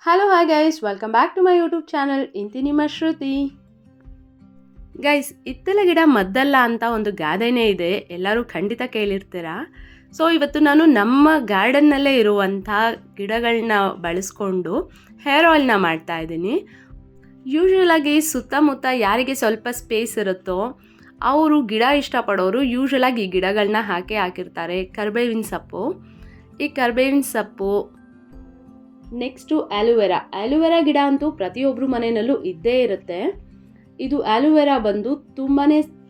Hello hi guys, welcome back to my YouTube channel. ಇಂತಿ ನಿಮ್ಮ ಶ್ರುತಿ. Guys, ಇತ್ತಲ ಗಿಡ ಮದ್ದಲ್ಲ ಅಂತ ಒಂದು ಗಾದೆನೇ ಇದೆ, ಎಲ್ಲರೂ ಖಂಡಿತ ಕೇಳಿರ್ತೀರಾ. ಸೊ ಇವತ್ತು ನಾನು ನಮ್ಮ ಗಾರ್ಡನ್ನಲ್ಲೇ ಇರುವಂಥ ಗಿಡಗಳನ್ನ ಬಳಸ್ಕೊಂಡು ಹೇರ್ ಆಯಿಲ್ನ ಮಾಡ್ತಾ ಇದ್ದೀನಿ. ಯೂಶ್ವಲಾಗಿ ಸುತ್ತಮುತ್ತ ಯಾರಿಗೆ ಸ್ವಲ್ಪ ಸ್ಪೇಸ್ ಇರುತ್ತೋ ಅವರು ಗಿಡ ಇಷ್ಟಪಡೋರು ಯೂಶ್ವಲಾಗಿ ಈ ಗಿಡಗಳನ್ನ ಹಾಕಿರ್ತಾರೆ. ಕರಿಬೇವಿನ ಸೊಪ್ಪು, ಈ ಕರಿಬೇವಿನ ಸೊಪ್ಪು, ನೆಕ್ಸ್ಟು ಆ್ಯಲೋವೆರಾ ಗಿಡ ಅಂತೂ ಪ್ರತಿಯೊಬ್ಬರು ಮನೆಯಲ್ಲೂ ಇದ್ದೇ ಇರುತ್ತೆ. ಇದು ಆ್ಯಲೋವೆರಾ ಬಂದು ತುಂಬಾ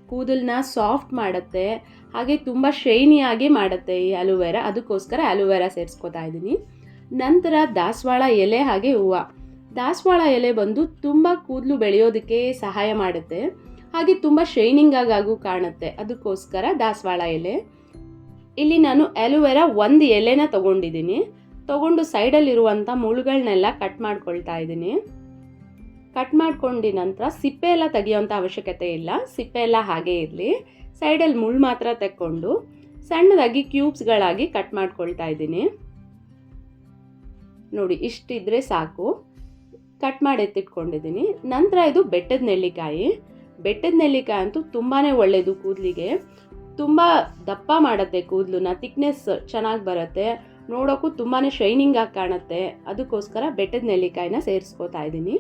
ಕೂದಲನ್ನ ಸಾಫ್ಟ್ ಮಾಡುತ್ತೆ, ಹಾಗೆ ತುಂಬ ಶೈನಿಯಾಗಿ ಮಾಡುತ್ತೆ ಈ ಆ್ಯಲೋವೆರಾ. ಅದಕ್ಕೋಸ್ಕರ ಆ್ಯಲೋವೆರಾ ಸೇರಿಸ್ಕೊತಾ ಇದ್ದೀನಿ. ನಂತರ ದಾಸವಾಳ ಎಲೆ ಹಾಗೆ ಹೂವು. ದಾಸವಾಳ ಎಲೆ ಬಂದು ತುಂಬ ಕೂದಲು ಬೆಳೆಯೋದಕ್ಕೆ ಸಹಾಯ ಮಾಡುತ್ತೆ, ಹಾಗೆ ತುಂಬ ಶೈನಿಂಗಾಗೂ ಕಾಣುತ್ತೆ. ಅದಕ್ಕೋಸ್ಕರ ದಾಸವಾಳ ಎಲೆ. ಇಲ್ಲಿ ನಾನು ಆ್ಯಲೋವೆರಾ ಒಂದು ಎಲೆನ ತಗೊಂಡು ಸೈಡಲ್ಲಿರುವಂಥ ಮುಳ್ಳುಗಳನ್ನೆಲ್ಲ ಕಟ್ ಮಾಡ್ಕೊಳ್ತಾ ಇದ್ದೀನಿ. ಕಟ್ ಮಾಡ್ಕೊಂಡು ನಂತರ ಸಿಪ್ಪೆ ಎಲ್ಲ ತೆಗಿಯೋಂಥ ಅವಶ್ಯಕತೆ ಇಲ್ಲ, ಸಿಪ್ಪೆ ಎಲ್ಲ ಹಾಗೇ ಇರಲಿ. ಸೈಡಲ್ಲಿ ಮುಳ್ಳು ಮಾತ್ರ ತೆಕ್ಕೊಂಡು ಸಣ್ಣದಾಗಿ ಕ್ಯೂಬ್ಸ್ಗಳಾಗಿ ಕಟ್ ಮಾಡ್ಕೊಳ್ತಾ ಇದ್ದೀನಿ. ನೋಡಿ, ಇಷ್ಟಿದ್ರೆ ಸಾಕು. ಕಟ್ ಮಾಡಿ ಎತ್ತಿಟ್ಕೊಂಡಿದ್ದೀನಿ. ನಂತರ ಇದು ಬೆಟ್ಟದ ನೆಲ್ಲಿಕಾಯಿ ಅಂತೂ ತುಂಬಾ ಒಳ್ಳೆಯದು ಕೂದಲಿಗೆ. ತುಂಬ ದಪ್ಪ ಮಾಡುತ್ತೆ ಕೂದಲನ್ನ, ಥಿಕ್ನೆಸ್ ಚೆನ್ನಾಗಿ ಬರುತ್ತೆ, ನೋಡೋಕ್ಕೂ ತುಂಬಾ ಶೈನಿಂಗ್ ಆಗಿ ಕಾಣುತ್ತೆ. ಅದಕ್ಕೋಸ್ಕರ ಬೆಟ್ಟದ ನೆಲ್ಲಿಕಾಯಿನ ಸೇರಿಸ್ಕೋತಾ ಇದ್ದೀನಿ.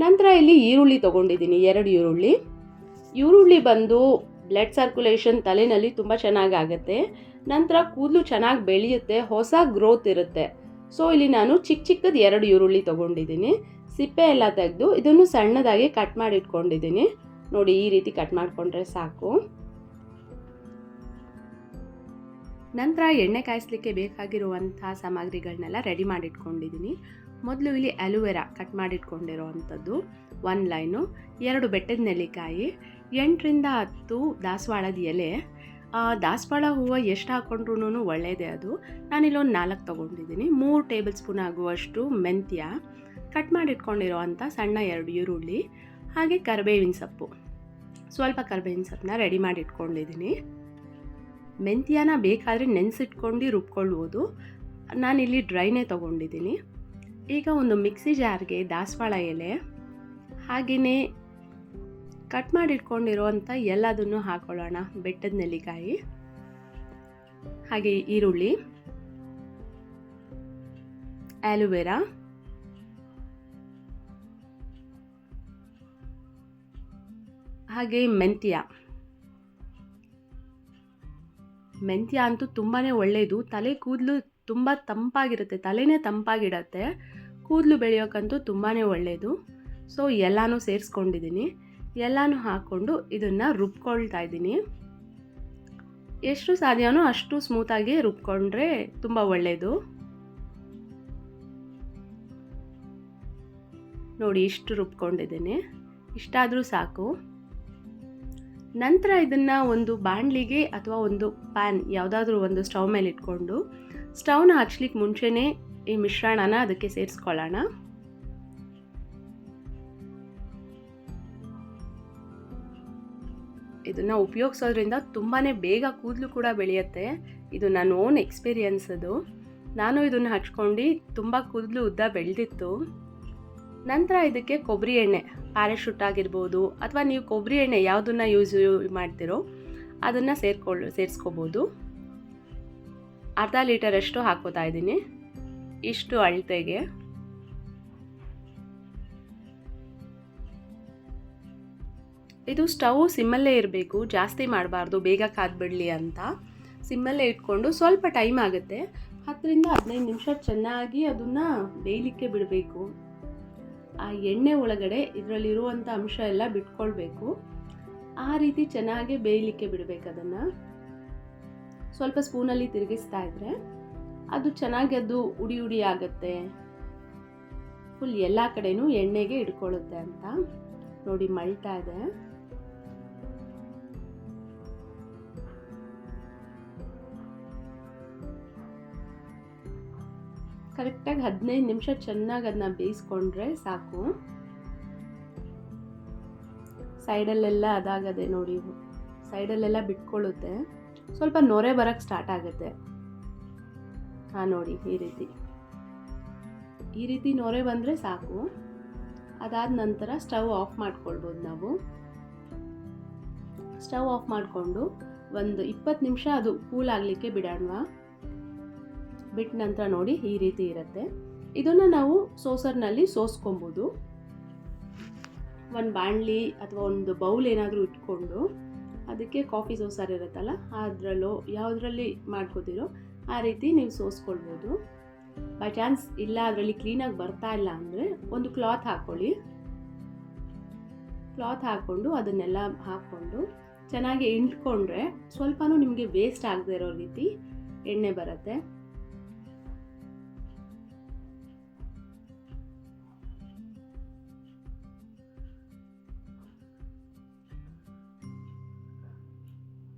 ನಂತರ ಇಲ್ಲಿ ಈರುಳ್ಳಿ ತೊಗೊಂಡಿದ್ದೀನಿ, 2 ಈರುಳ್ಳಿ ಬಂದು ಬ್ಲಡ್ ಸರ್ಕ್ಯುಲೇಷನ್ ತಲೆಯಲ್ಲಿ ತುಂಬ ಚೆನ್ನಾಗಾಗುತ್ತೆ. ನಂತರ ಕೂದಲು ಚೆನ್ನಾಗಿ ಬೆಳೆಯುತ್ತೆ, ಹೊಸ ಗ್ರೋತ್ ಇರುತ್ತೆ. ಸೊ ಇಲ್ಲಿ ನಾನು ಚಿಕ್ಕದು 2 ಈರುಳ್ಳಿ ತೊಗೊಂಡಿದ್ದೀನಿ. ಸಿಪ್ಪೆ ಎಲ್ಲ ತೆಗೆದು ಇದನ್ನು ಸಣ್ಣದಾಗಿ ಕಟ್ ಮಾಡಿ ಇಟ್ಕೊಂಡಿದ್ದೀನಿ. ನೋಡಿ, ಈ ರೀತಿ ಕಟ್ ಮಾಡಿಕೊಂಡ್ರೆ ಸಾಕು. ನಂತರ ಎಣ್ಣೆ ಕಾಯಿಸ್ಲಿಕ್ಕೆ ಬೇಕಾಗಿರುವಂಥ ಸಾಮಗ್ರಿಗಳನ್ನೆಲ್ಲ ರೆಡಿ ಮಾಡಿಟ್ಕೊಂಡಿದ್ದೀನಿ. ಮೊದಲು ಇಲ್ಲಿ ಆ್ಯಲೋವೆರಾ ಕಟ್ ಮಾಡಿಟ್ಕೊಂಡಿರೋ ಅಂಥದ್ದು 1 ಲೈನು, 2 ಬೆಟ್ಟದ ನೆಲ್ಲಿಕಾಯಿ, 8ರಿಂದ 10 ದಾಸವಾಳದ ಎಲೆ. ದಾಸವಾಳ ಹೂವು ಎಷ್ಟು ಹಾಕ್ಕೊಂಡ್ರೂ ಒಳ್ಳೆಯದೇ. ಅದು ನಾನಿಲ್ಲೊಂದು 4 ತೊಗೊಂಡಿದ್ದೀನಿ. 3 ಟೇಬಲ್ ಸ್ಪೂನ್ ಆಗುವಷ್ಟು ಮೆಂತ್ಯ, ಕಟ್ ಮಾಡಿಟ್ಕೊಂಡಿರೋ ಅಂಥ ಸಣ್ಣ 2 ಈರುಳ್ಳಿ, ಹಾಗೆ ಕರಿಬೇವಿನ ಸೊಪ್ಪು, ಸ್ವಲ್ಪ ಕರಿಬೇವಿನ ಸೊಪ್ಪನ್ನ ರೆಡಿ ಮಾಡಿ ಇಟ್ಕೊಂಡಿದ್ದೀನಿ. ಮೆಂತ್ಯನ ಬೇಕಾದರೆ ನೆನೆಸಿಟ್ಕೊಂಡು ರುಬ್ಕೊಳ್ಬೋದು, ನಾನಿಲ್ಲಿ ಡ್ರೈನೇ ತೊಗೊಂಡಿದ್ದೀನಿ. ಈಗ ಒಂದು ಮಿಕ್ಸಿ ಜಾರ್ಗೆ ದಾಸವಾಳ ಎಲೆ, ಹಾಗೆಯೇ ಕಟ್ ಮಾಡಿಟ್ಕೊಂಡಿರೋವಂಥ ಎಲ್ಲದನ್ನು ಹಾಕೊಳ್ಳೋಣ. ಬೆಟ್ಟದ ನೆಲ್ಲಿಕಾಯಿ, ಹಾಗೆ ಈರುಳ್ಳಿ, ಆ್ಯಲೋವೆರಾ, ಹಾಗೆ ಮೆಂತ್ಯ ಅಂತೂ ತುಂಬಾ ಒಳ್ಳೆಯದು. ತಲೆ ಕೂದಲು ತುಂಬ ತಂಪಾಗಿರುತ್ತೆ, ತಲೆನೇ ತಂಪಾಗಿಡತ್ತೆ, ಕೂದಲು ಬೆಳೆಯೋಕ್ಕಂತೂ ತುಂಬಾ ಒಳ್ಳೆಯದು. ಸೊ ಎಲ್ಲನೂ ಸೇರಿಸ್ಕೊಂಡಿದ್ದೀನಿ. ಎಲ್ಲನೂ ಹಾಕ್ಕೊಂಡು ಇದನ್ನು ರುಬ್ಕೊಳ್ತಾ ಇದ್ದೀನಿ. ಎಷ್ಟು ಸಾಧ್ಯನೋ ಅಷ್ಟು ಸ್ಮೂತಾಗಿ ರುಬ್ಕೊಂಡ್ರೆ ತುಂಬ ಒಳ್ಳೆಯದು. ನೋಡಿ, ಇಷ್ಟು ರುಬ್ಕೊಂಡಿದ್ದೀನಿ, ಇಷ್ಟಾದರೂ ಸಾಕು. ನಂತರ ಇದನ್ನು ಒಂದು ಬಾಣಲಿಗೆ ಅಥವಾ ಒಂದು ಪ್ಯಾನ್ ಯಾವುದಾದ್ರೂ ಒಂದು ಸ್ಟವ್ ಮೇಲೆ ಇಟ್ಕೊಂಡು, ಸ್ಟವ್ನ ಹಚ್ಲಿಕ್ಕೆ ಮುಂಚೆನೇ ಈ ಮಿಶ್ರಣನ ಅದಕ್ಕೆ ಸೇರಿಸ್ಕೊಳ್ಳೋಣ. ಇದನ್ನು ಉಪಯೋಗಿಸೋದ್ರಿಂದ ತುಂಬಾ ಬೇಗ ಕೂದಲು ಕೂಡ ಬೆಳೆಯುತ್ತೆ. ಇದು ನನ್ನ ಓನ್ ಎಕ್ಸ್ಪೀರಿಯನ್ಸ್. ಅದು ನಾನು ಇದನ್ನು ಹಚ್ಕೊಂಡು ತುಂಬ ಕೂದಲು ಉದ್ದ ಬೆಳೆದಿತ್ತು. ನಂತರ ಇದಕ್ಕೆ ಕೊಬ್ಬರಿ ಎಣ್ಣೆ, ಪ್ಯಾರಾಶೂಟ್ ಆಗಿರ್ಬೋದು, ಅಥವಾ ನೀವು ಕೊಬ್ಬರಿ ಎಣ್ಣೆ ಯಾವುದನ್ನು ಯೂಸ್ ಮಾಡ್ತೀರೋ ಅದನ್ನು ಸೇರಿಸ್ಕೋಬೋದು. ಅರ್ಧ ಲೀಟರಷ್ಟು ಹಾಕೋತಾ ಇದ್ದೀನಿ, ಇಷ್ಟು ಅಳತೆಗೆ. ಇದು ಸ್ಟವ್ ಸಿಮ್ಮಲ್ಲೇ ಇರಬೇಕು, ಜಾಸ್ತಿ ಮಾಡಬಾರ್ದು, ಬೇಗ ಕಾದ್ಬಿಡಲಿ ಅಂತ. ಸಿಮ್ಮಲ್ಲೇ ಇಟ್ಕೊಂಡು ಸ್ವಲ್ಪ ಟೈಮ್ ಆಗುತ್ತೆ, 10ರಿಂದ 15 ನಿಮಿಷ ಚೆನ್ನಾಗಿ ಅದನ್ನು ಬೇಯಲಿಕ್ಕೆ ಬಿಡಬೇಕು. ಆ ಎಣ್ಣೆ ಒಳಗಡೆ ಇದರಲ್ಲಿರುವಂಥ ಅಂಶ ಎಲ್ಲ ಬಿಟ್ಕೊಳ್ಬೇಕು. ಆ ರೀತಿ ಚೆನ್ನಾಗಿ ಬೇಯಲಿಕ್ಕೆ ಬಿಡಬೇಕು. ಅದನ್ನು ಸ್ವಲ್ಪ ಸ್ಪೂನಲ್ಲಿ ತಿರುಗಿಸ್ತಾ ಇದ್ರೆ ಅದು ಚೆನ್ನಾಗಿ ಉಡಿ ಆಗುತ್ತೆ, ಫುಲ್ ಎಲ್ಲ ಕಡೆನೂ ಎಣ್ಣೆಗೆ ಇಟ್ಕೊಳ್ಳುತ್ತೆ ಅಂತ. ನೋಡಿ, ಮಳ್ತಾ ಇದೆ. ಕರೆಕ್ಟಾಗಿ 15 ನಿಮಿಷ ಚೆನ್ನಾಗಿ ಅದನ್ನ ಬೇಯಿಸ್ಕೊಂಡ್ರೆ ಸಾಕು. ಸೈಡಲ್ಲೆಲ್ಲ ಅದಾಗದೆ ನೋಡಿ, ಸೈಡಲ್ಲೆಲ್ಲ ಬಿಟ್ಕೊಳ್ಳುತ್ತೆ, ಸ್ವಲ್ಪ ನೊರೆ ಬರೋಕ್ಕೆ ಸ್ಟಾರ್ಟ್ ಆಗುತ್ತೆ. ನೋಡಿ, ಈ ರೀತಿ ಈ ರೀತಿ ನೊರೆ ಬಂದರೆ ಸಾಕು. ಅದಾದ ನಂತರ ಸ್ಟವ್ ಆಫ್ ಮಾಡ್ಕೊಳ್ಬೋದು ನಾವು. ಸ್ಟವ್ ಆಫ್ ಮಾಡಿಕೊಂಡು ಒಂದು 20 ನಿಮಿಷ ಅದು ಕೂಲ್ ಆಗಲಿಕ್ಕೆ ಬಿಡೋಣ. ಬಿಟ್ಟ ನಂತರ ನೋಡಿ ಈ ರೀತಿ ಇರುತ್ತೆ. ಇದನ್ನು ನಾವು ಸೋಸರ್ನಲ್ಲಿ ಸೋಸ್ಕೊಬೋದು. ಒಂದು ಬಾಣಲಿ ಅಥವಾ ಒಂದು ಬೌಲ್ ಏನಾದರೂ ಇಟ್ಕೊಂಡು ಅದಕ್ಕೆ ಕಾಫಿ ಸೋಸರ್ ಇರುತ್ತಲ್ಲ ಅದರಲ್ಲೋ ಯಾವುದರಲ್ಲಿ ಮಾಡ್ಕೋತೀರೋ ಆ ರೀತಿ ನೀವು ಸೋಸ್ಕೊಳ್ಬೋದು. ಬೈ ಚಾನ್ಸ್ ಇಲ್ಲ ಅದರಲ್ಲಿ ಕ್ಲೀನಾಗಿ ಬರ್ತಾ ಇಲ್ಲ ಅಂದರೆ ಒಂದು ಕ್ಲಾತ್ ಹಾಕ್ಕೊಳ್ಳಿ. ಕ್ಲಾತ್ ಹಾಕ್ಕೊಂಡು ಅದನ್ನೆಲ್ಲ ಹಾಕ್ಕೊಂಡು ಚೆನ್ನಾಗಿ ಇಂಟ್ಕೊಂಡ್ರೆ ಸ್ವಲ್ಪನೂ ನಿಮಗೆ ವೇಸ್ಟ್ ಆಗದೆ ಇರೋ ರೀತಿ ಎಣ್ಣೆ ಬರುತ್ತೆ.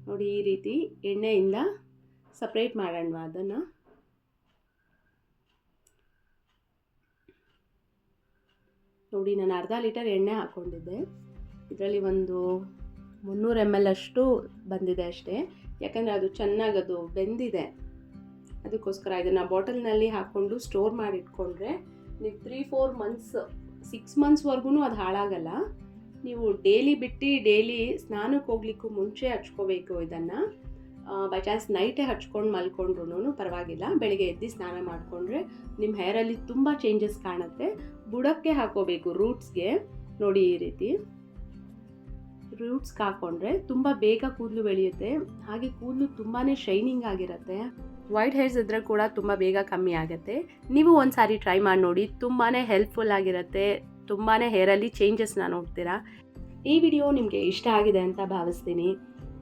ನೋಡಿ ಈ ರೀತಿ ಎಣ್ಣೆಯಿಂದ ಸಪ್ರೇಟ್ ಮಾಡೋಣ ಅದನ್ನು. ನೋಡಿ ನಾನು ಅರ್ಧ ಲೀಟರ್ ಎಣ್ಣೆ ಹಾಕ್ಕೊಂಡಿದ್ದೆ. ಇದರಲ್ಲಿ ಒಂದು 300 ml ಅಷ್ಟು ಬಂದಿದೆ ಅಷ್ಟೇ. ಯಾಕಂದರೆ ಅದು ಚೆನ್ನಾಗಿ ಅದು ಬೆಂದಿದೆ, ಅದಕ್ಕೋಸ್ಕರ ಇದನ್ನು ಬಾಟಲ್ನಲ್ಲಿ ಹಾಕ್ಕೊಂಡು ಸ್ಟೋರ್ ಮಾಡಿ ಇಟ್ಕೊಂಡ್ರೆ ನೀವು 3-4 ಮಂತ್ಸ್ 6 ಮಂತ್ಸ್ವರೆಗೂ ಅದು ಹಾಳಾಗಲ್ಲ. ನೀವು ಡೈಲಿ ಬಿಟ್ಟು ಡೈಲಿ ಸ್ನಾನಕ್ಕೆ ಹೋಗ್ಲಿಕ್ಕೂ ಮುಂಚೆ ಹಚ್ಕೋಬೇಕು ಇದನ್ನು. ಬೈ ಚಾನ್ಸ್ ನೈಟೇ ಹಚ್ಕೊಂಡು ಮಲ್ಕೊಂಡ್ರೂ ಪರವಾಗಿಲ್ಲ. ಬೆಳಿಗ್ಗೆ ಎದ್ದು ಸ್ನಾನ ಮಾಡಿಕೊಂಡ್ರೆ ನಿಮ್ಮ ಹೇರಲ್ಲಿ ತುಂಬ ಚೇಂಜಸ್ ಕಾಣುತ್ತೆ. ಬುಡಕ್ಕೆ ಹಾಕೋಬೇಕು, ರೂಟ್ಸ್ಗೆ. ನೋಡಿ ಈ ರೀತಿ ರೂಟ್ಸ್ಗೆ ಹಾಕ್ಕೊಂಡ್ರೆ ತುಂಬ ಬೇಗ ಕೂದಲು ಬೆಳೆಯುತ್ತೆ. ಹಾಗೆ ಕೂದಲು ತುಂಬಾ ಶೈನಿಂಗ್ ಆಗಿರುತ್ತೆ. ವೈಟ್ ಹೇರ್ಸ್ ಇದ್ದರೆ ಕೂಡ ತುಂಬ ಬೇಗ ಕಮ್ಮಿ ಆಗುತ್ತೆ. ನೀವು ಒಂದು ಸಾರಿ ಟ್ರೈ ಮಾಡಿ ನೋಡಿ, ತುಂಬಾ ಹೆಲ್ಪ್ಫುಲ್ ಆಗಿರುತ್ತೆ. ತುಂಬಾ ಹೇರಲ್ಲಿ ಚೇಂಜಸ್ನ ನೋಡ್ತೀರಾ. ಈ ವಿಡಿಯೋ ನಿಮಗೆ ಇಷ್ಟ ಆಗಿದೆ ಅಂತ ಭಾವಿಸ್ತೀನಿ.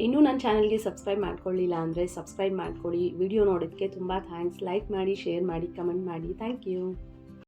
ಇನ್ನೂ ನನ್ನ ಚಾನಲ್ಗೆ ಸಬ್ಸ್ಕ್ರೈಬ್ ಮಾಡ್ಕೊಳ್ಳಿಲ್ಲ ಅಂದರೆ ಸಬ್ಸ್ಕ್ರೈಬ್ ಮಾಡ್ಕೊಳ್ಳಿ. ವಿಡಿಯೋ ನೋಡೋದಕ್ಕೆ ತುಂಬ ಥ್ಯಾಂಕ್ಸ್. ಲೈಕ್ ಮಾಡಿ, ಶೇರ್ ಮಾಡಿ, ಕಮೆಂಟ್ ಮಾಡಿ. Thank you.